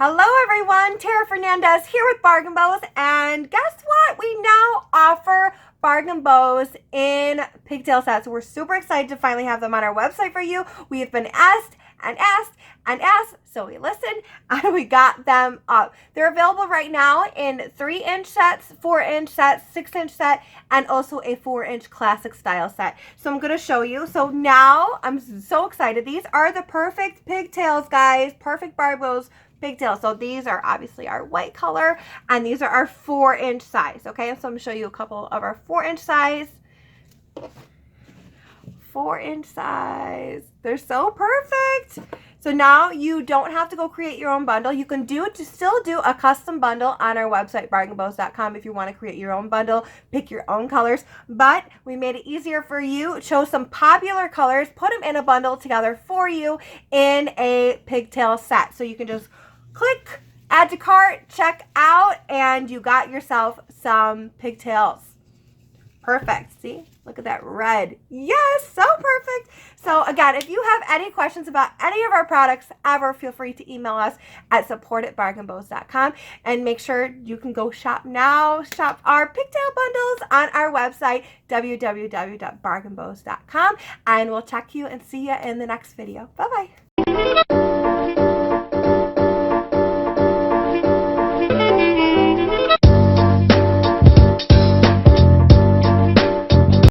Hello everyone, Tara Fernandez here with Bargain Bows, and guess what? We now offer bargain bows in pigtail sets. We're super excited to finally have them on our website for you. We have been asked and asked and asked, so we listened and we got them up. They're available right now in 3-inch sets, 4-inch sets, 6-inch set, and also a 4-inch classic style set. So I'm going to show you. So now I'm so excited. These are the perfect pigtails, guys. Perfect bargain bows. Pigtail. So these are obviously our white color, and these are our 4-inch size. Okay, so I'm gonna show you a couple of our 4-inch size. 4-inch size. They're so perfect. So now you don't have to go create your own bundle. You can still do a custom bundle on our website, bargainbows.com, if you want to create your own bundle, pick your own colors. But we made it easier for you. Chose some popular colors, put them in a bundle together for you in a pigtail set. So you can just click, add to cart, check out, and you got yourself some pigtails. Perfect. See? Look at that red. Yes, so perfect. So again, if you have any questions about any of our products ever, feel free to email us at support@bargainbows.com, and make sure you can go shop now. Shop our pigtail bundles on our website, www.bargainbows.com, and we'll check you and see you in the next video. Bye-bye.